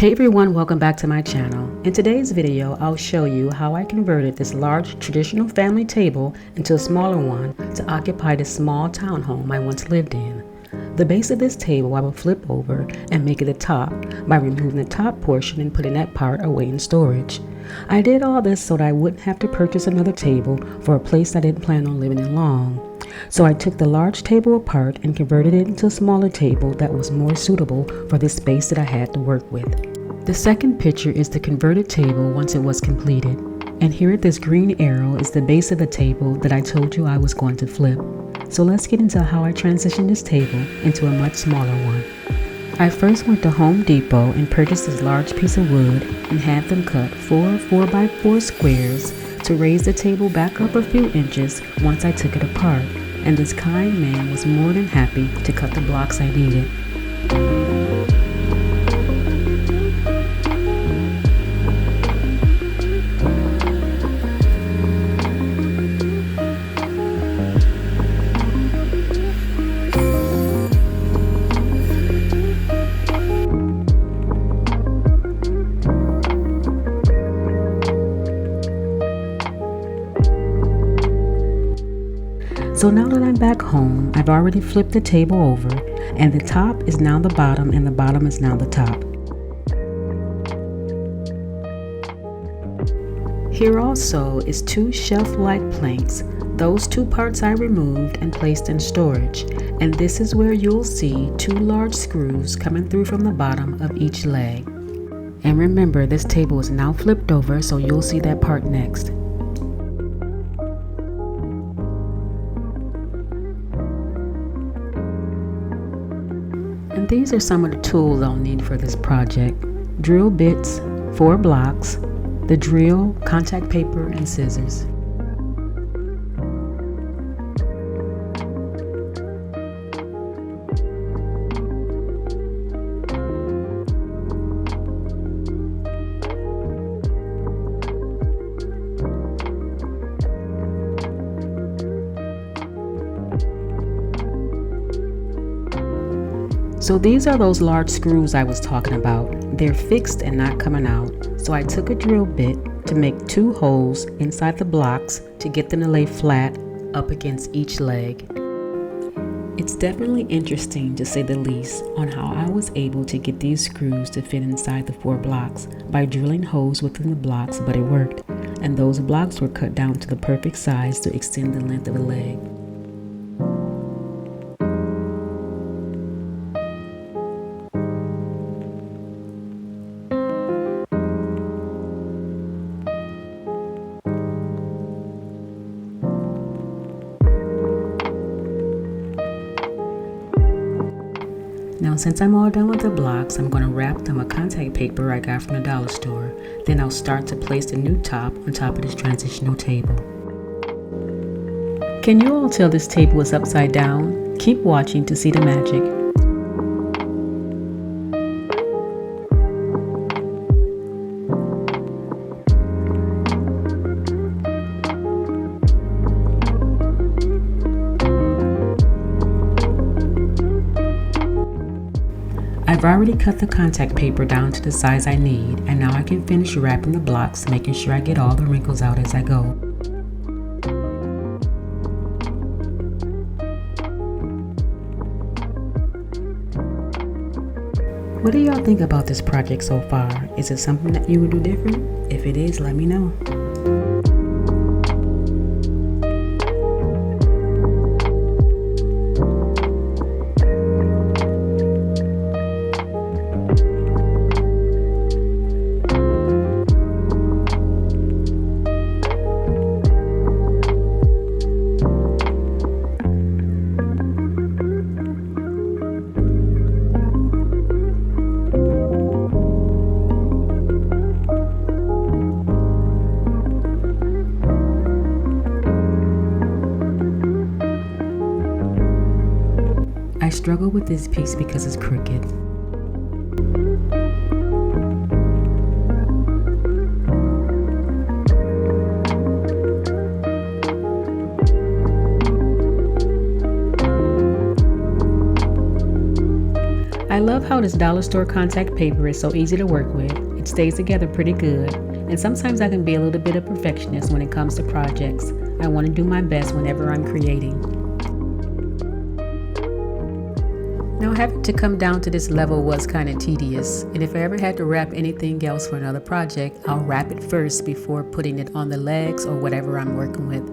Hey everyone, welcome back to my channel. In today's video, I'll show you how I converted this large traditional family table into a smaller one to occupy the small townhome I once lived in. The base of this table I will flip over and make it the top by removing the top portion and putting that part away in storage. I did all this so that I wouldn't have to purchase another table for a place I didn't plan on living in long. So I took the large table apart and converted it into a smaller table that was more suitable for the space that I had to work with. The second picture is the converted table once it was completed. And here at this green arrow is the base of the table that I told you I was going to flip. So let's get into how I transitioned this table into a much smaller one. I first went to Home Depot and purchased this large piece of wood and had them cut 4 4x4 squares to raise the table back up a few inches once I took it apart, and this kind man was more than happy to cut the blocks I needed. So now that I'm back home, I've already flipped the table over, and the top is now the bottom and the bottom is now the top. Here also is 2 shelf-like planks. Those 2 parts I removed and placed in storage, and this is where you'll see 2 large screws coming through from the bottom of each leg. And remember, this table is now flipped over, so you'll see that part next. And these are some of the tools I'll need for this project: drill bits, 4 blocks, the drill, contact paper, and scissors. So these are those large screws I was talking about. They're fixed and not coming out. So I took a drill bit to make 2 holes inside the blocks to get them to lay flat up against each leg. It's definitely interesting, to say the least, on how I was able to get these screws to fit inside the 4 blocks by drilling holes within the blocks, but it worked. And those blocks were cut down to the perfect size to extend the length of the leg. Now since I'm all done with the blocks, I'm going to wrap them with contact paper I got from the dollar store. Then I'll start to place the new top on top of this transitional table. Can you all tell this table is upside down? Keep watching to see the magic. I've already cut the contact paper down to the size I need, and now I can finish wrapping the blocks, making sure I get all the wrinkles out as I go. What do y'all think about this project so far? Is it something that you would do different? If it is, let me know. I struggle with this piece because it's crooked. I love how this dollar store contact paper is so easy to work with. It stays together pretty good, and sometimes I can be a little bit of perfectionist when it comes to projects. I want to do my best whenever I'm creating. Now, having to come down to this level was kind of tedious, and if I ever had to wrap anything else for another project, I'll wrap it first before putting it on the legs or whatever I'm working with.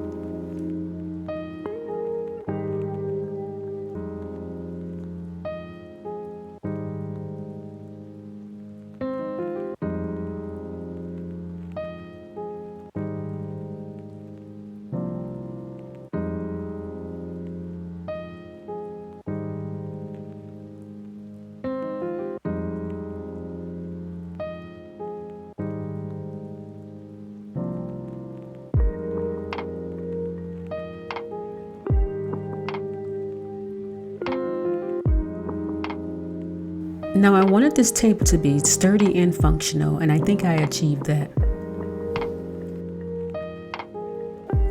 Now I wanted this table to be sturdy and functional, and I think I achieved that.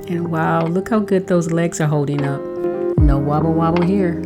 And wow, look how good those legs are holding up. No wobble wobble here.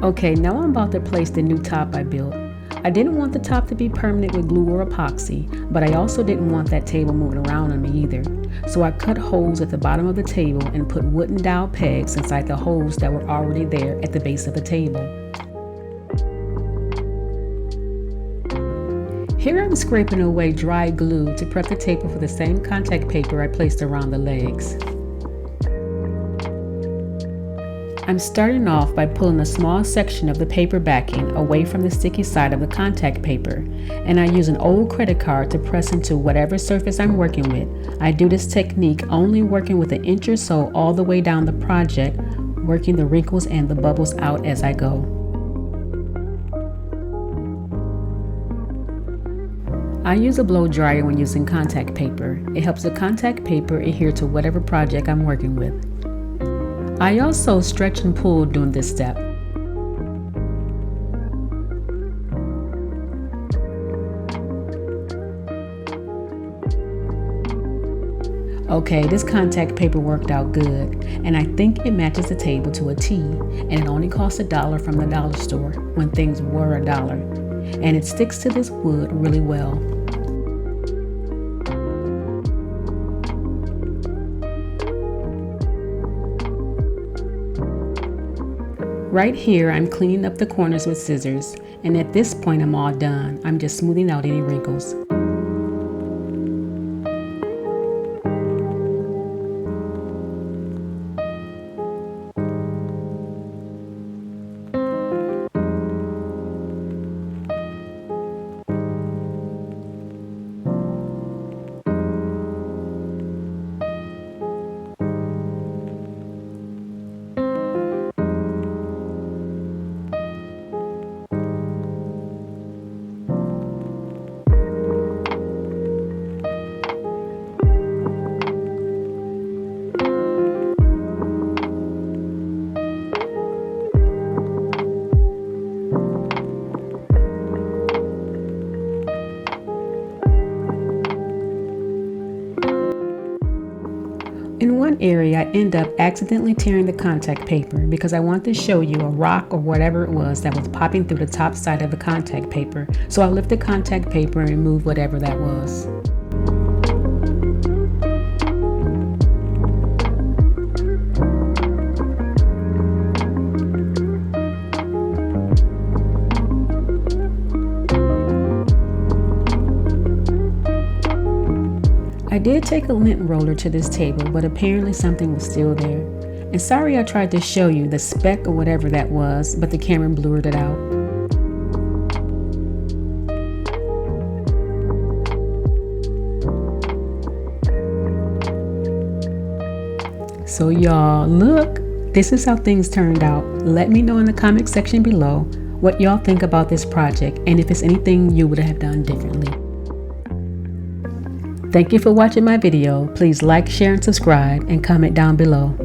Okay, now I'm about to place the new top I built. I didn't want the top to be permanent with glue or epoxy, but I also didn't want that table moving around on me either. So I cut holes at the bottom of the table and put wooden dowel pegs inside the holes that were already there at the base of the table. Here I'm scraping away dry glue to prep the table for the same contact paper I placed around the legs. I'm starting off by pulling a small section of the paper backing away from the sticky side of the contact paper, and I use an old credit card to press into whatever surface I'm working with. I do this technique only working with an inch or so all the way down the project, working the wrinkles and the bubbles out as I go. I use a blow dryer when using contact paper. It helps the contact paper adhere to whatever project I'm working with. I also stretch and pull during this step. Okay, this contact paper worked out good, and I think it matches the table to a T, and it only costs $1 from the dollar store when things were $1, and it sticks to this wood really well. Right here, I'm cleaning up the corners with scissors, and at this point I'm all done. I'm just smoothing out any wrinkles. In one area, I end up accidentally tearing the contact paper because I want to show you a rock or whatever it was that was popping through the top side of the contact paper. So I lift the contact paper and remove whatever that was. I did take a lint roller to this table, but apparently something was still there. And sorry I tried to show you the speck or whatever that was, but the camera blurred it out. So y'all, look, this is how things turned out. Let me know in the comment section below what y'all think about this project and if it's anything you would have done differently. Thank you for watching my video. Please like, share, and subscribe, and comment down below.